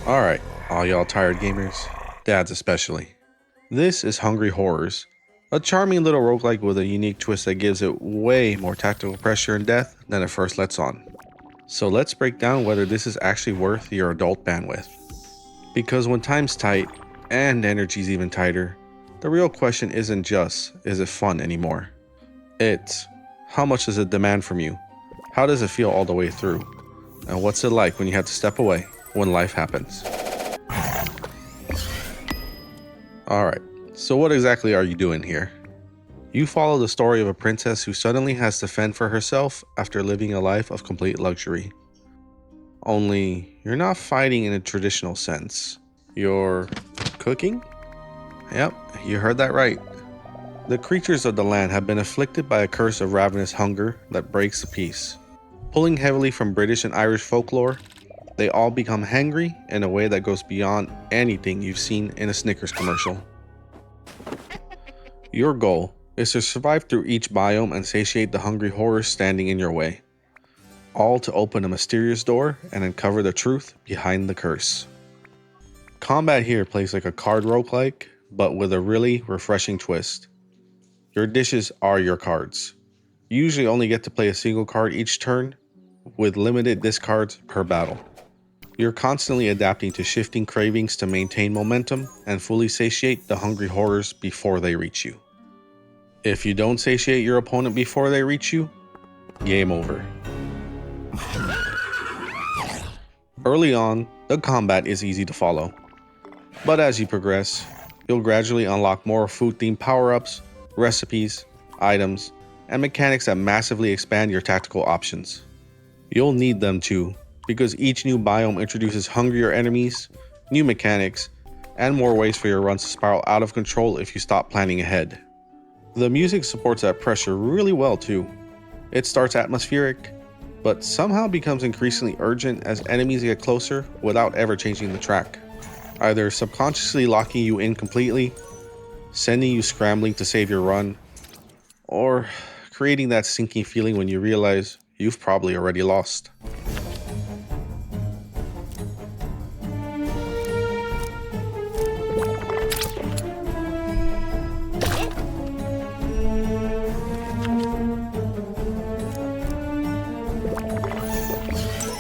Alright, all y'all tired gamers, dads especially. This is Hungry Horrors, a charming little roguelike with a unique twist that gives it way more tactical pressure and death than it first lets on. So let's break down whether this is actually worth your adult bandwidth. Because when time's tight, and energy's even tighter, the real question isn't just, is it fun anymore? It's, how much does it demand from you? How does it feel all the way through? And what's it like when you have to step away when life happens? Alright, so what exactly are you doing here? You follow the story of a princess who suddenly has to fend for herself after living a life of complete luxury. Only, you're not fighting in a traditional sense. You're cooking? Yep, you heard that right. The creatures of the land have been afflicted by a curse of ravenous hunger that breaks the peace. Pulling heavily from British and Irish folklore, they all become hangry in a way that goes beyond anything you've seen in a Snickers commercial. Your goal is to survive through each biome and satiate the hungry horrors standing in your way, all to open a mysterious door and uncover the truth behind the curse. Combat here plays like a card roguelike, but with a really refreshing twist. Your dishes are your cards. You usually only get to play a single card each turn, with limited discards per battle. You're constantly adapting to shifting cravings to maintain momentum and fully satiate the hungry horrors before they reach you. If you don't satiate your opponent before they reach you, game over. Early on, the combat is easy to follow, but as you progress, you'll gradually unlock more food-themed power-ups, recipes, items, and mechanics that massively expand your tactical options. You'll need them too, because each new biome introduces hungrier enemies, new mechanics, and more ways for your runs to spiral out of control if you stop planning ahead. The music supports that pressure really well too. It starts atmospheric, but somehow becomes increasingly urgent as enemies get closer without ever changing the track, either subconsciously locking you in completely, sending you scrambling to save your run, or creating that sinking feeling when you realize you've probably already lost.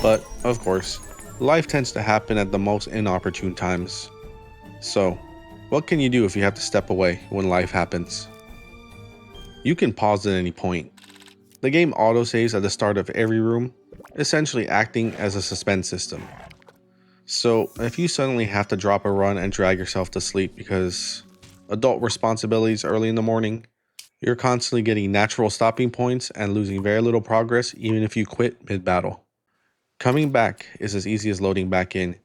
But, of course, life tends to happen at the most inopportune times. So, what can you do if you have to step away when life happens? You can pause at any point. The game autosaves at the start of every room, essentially acting as a suspense system. So, if you suddenly have to drop a run and drag yourself to sleep because adult responsibilities early in the morning, you're constantly getting natural stopping points and losing very little progress even if you quit mid-battle. Coming back is as easy as loading back in.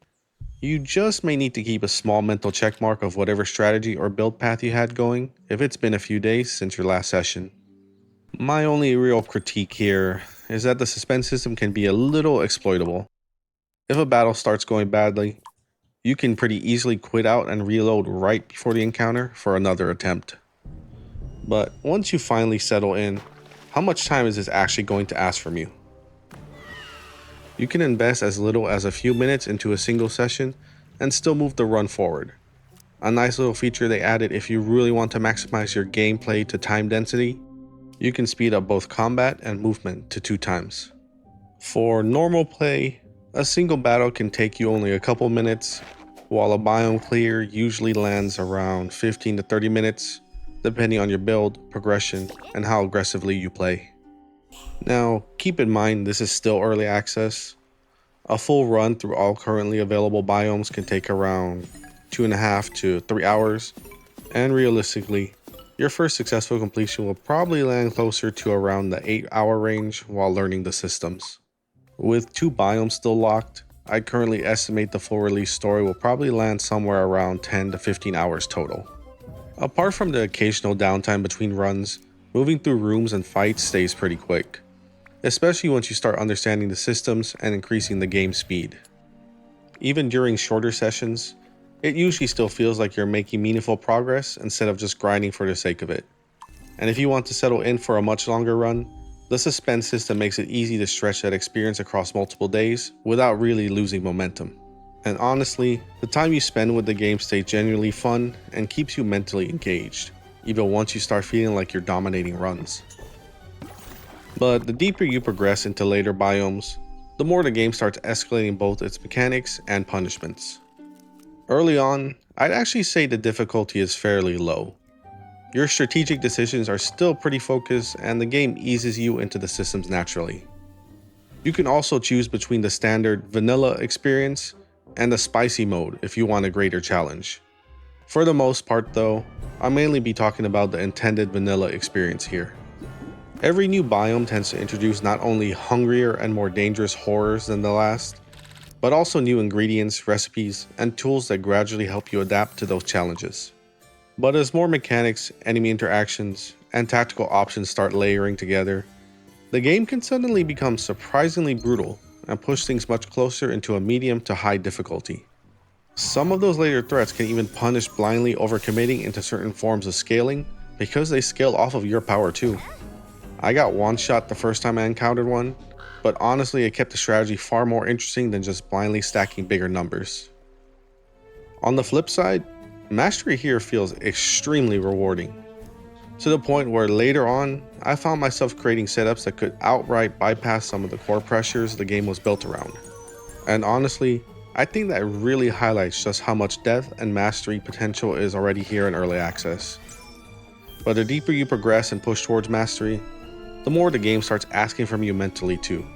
You just may need to keep a small mental checkmark of whatever strategy or build path you had going if it's been a few days since your last session. My only real critique here is that the suspense system can be a little exploitable. If a battle starts going badly, you can pretty easily quit out and reload right before the encounter for another attempt. But once you finally settle in, how much time is this actually going to ask from you? You can invest as little as a few minutes into a single session and still move the run forward. A nice little feature they added if you really want to maximize your gameplay to time density, you can speed up both combat and movement to 2 times. For normal play, a single battle can take you only a couple minutes, while a biome clear usually lands around 15 to 30 minutes, depending on your build, progression, and how aggressively you play. Now, keep in mind this is still early access. A full run through all currently available biomes can take around 2.5 to 3 hours, and realistically, your first successful completion will probably land closer to around the 8-hour range while learning the systems. With 2 biomes still locked, I currently estimate the full release story will probably land somewhere around 10 to 15 hours total. Apart from the occasional downtime between runs, moving through rooms and fights stays pretty quick, especially once you start understanding the systems and increasing the game speed. Even during shorter sessions, it usually still feels like you're making meaningful progress instead of just grinding for the sake of it. And if you want to settle in for a much longer run, The suspense system makes it easy to stretch that experience across multiple days without really losing momentum. And honestly, the time you spend with the game stays genuinely fun and keeps you mentally engaged, even once you start feeling like you're dominating runs. But the deeper you progress into later biomes, the more the game starts escalating both its mechanics and punishments. Early on, I'd actually say the difficulty is fairly low. Your strategic decisions are still pretty focused and the game eases you into the systems naturally. You can also choose between the standard vanilla experience and the spicy mode if you want a greater challenge. For the most part though, I'll mainly be talking about the intended vanilla experience here. Every new biome tends to introduce not only hungrier and more dangerous horrors than the last, but also new ingredients, recipes, and tools that gradually help you adapt to those challenges. But as more mechanics, enemy interactions, and tactical options start layering together, the game can suddenly become surprisingly brutal and push things much closer into a medium to high difficulty. Some of those later threats can even punish blindly overcommitting into certain forms of scaling because they scale off of your power too. I got one shot the first time I encountered one, but honestly it kept the strategy far more interesting than just blindly stacking bigger numbers. On the flip side, mastery here feels extremely rewarding, to the point where later on, I found myself creating setups that could outright bypass some of the core pressures the game was built around. And honestly, I think that really highlights just how much depth and mastery potential is already here in early access. But the deeper you progress and push towards mastery, the more the game starts asking from you mentally too.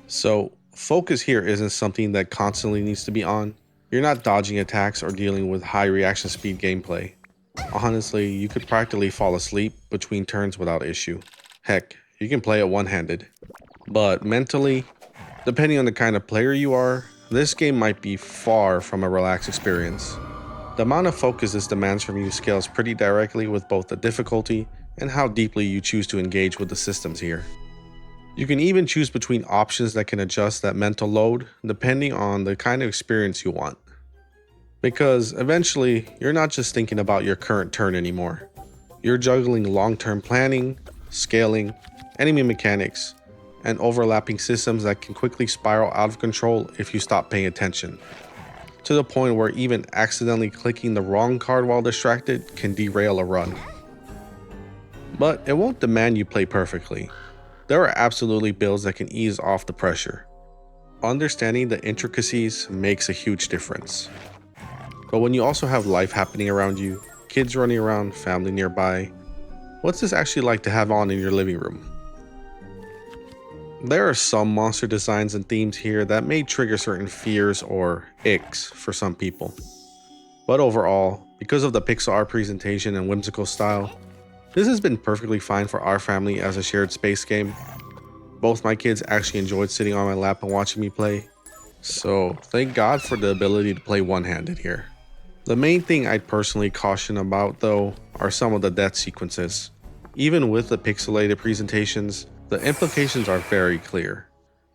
So, focus here isn't something that constantly needs to be on. You're not dodging attacks or dealing with high reaction speed gameplay. Honestly, you could practically fall asleep between turns without issue. Heck, you can play it one-handed. But mentally, depending on the kind of player you are, this game might be far from a relaxed experience. The amount of focus this demands from you scales pretty directly with both the difficulty and how deeply you choose to engage with the systems here. You can even choose between options that can adjust that mental load depending on the kind of experience you want. Because eventually, you're not just thinking about your current turn anymore. You're juggling long-term planning, scaling, enemy mechanics, and overlapping systems that can quickly spiral out of control if you stop paying attention. To the point where even accidentally clicking the wrong card while distracted can derail a run. But it won't demand you play perfectly. There are absolutely builds that can ease off the pressure. Understanding the intricacies makes a huge difference. But when you also have life happening around you, kids running around, family nearby, what's this actually like to have on in your living room? There are some monster designs and themes here that may trigger certain fears or icks for some people. But overall, because of the pixel art presentation and whimsical style, this has been perfectly fine for our family as a shared space game. Both my kids actually enjoyed sitting on my lap and watching me play, so thank God for the ability to play one-handed here. The main thing I'd personally caution about though are some of the death sequences. Even with the pixelated presentations, the implications are very clear,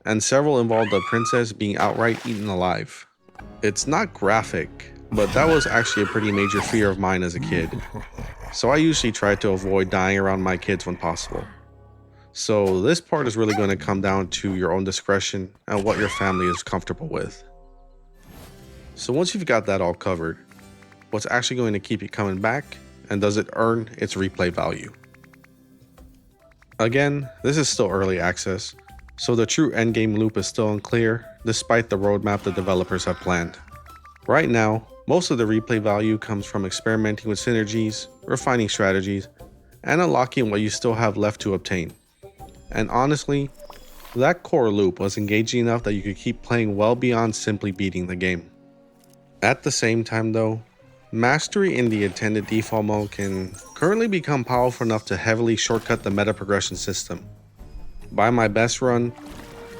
and several involve the princess being outright eaten alive. It's not graphic, but that was actually a pretty major fear of mine as a kid, so I usually try to avoid dying around my kids when possible. So this part is really going to come down to your own discretion and what your family is comfortable with. So once you've got that all covered, what's actually going to keep you coming back, and does it earn its replay value? Again, this is still early access, so the true endgame loop is still unclear despite the roadmap the developers have planned. Right now, most of the replay value comes from experimenting with synergies, refining strategies, and unlocking what you still have left to obtain. And honestly, that core loop was engaging enough that you could keep playing well beyond simply beating the game. At the same time though, mastery in the intended default mode can currently become powerful enough to heavily shortcut the meta progression system. By my best run,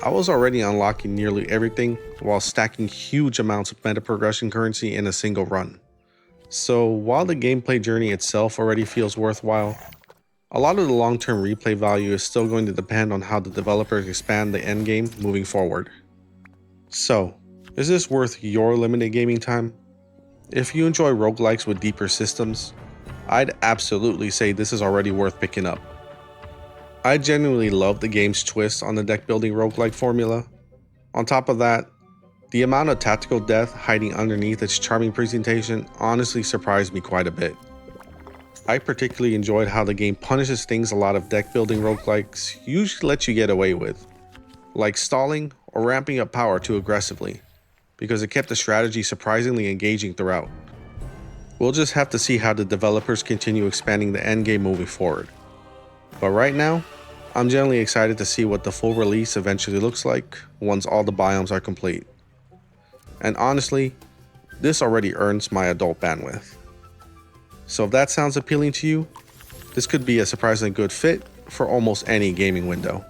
I was already unlocking nearly everything while stacking huge amounts of meta progression currency in a single run. So while the gameplay journey itself already feels worthwhile, a lot of the long-term replay value is still going to depend on how the developers expand the endgame moving forward. So, is this worth your limited gaming time? If you enjoy roguelikes with deeper systems, I'd absolutely say this is already worth picking up. I genuinely love the game's twist on the deck building roguelike formula. On top of that, the amount of tactical depth hiding underneath its charming presentation honestly surprised me quite a bit. I particularly enjoyed how the game punishes things a lot of deck building roguelikes usually let you get away with, like stalling or ramping up power too aggressively, because it kept the strategy surprisingly engaging throughout. We'll just have to see how the developers continue expanding the endgame moving forward. But right now, I'm generally excited to see what the full release eventually looks like once all the biomes are complete. And honestly, this already earns my adult bandwidth. So if that sounds appealing to you, this could be a surprisingly good fit for almost any gaming window.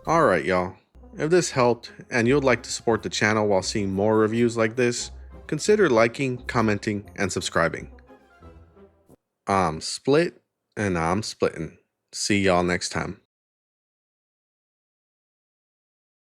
Alright y'all, if this helped and you'd like to support the channel while seeing more reviews like this, consider liking, commenting, and subscribing. I'm split and I'm splitting. See y'all next time.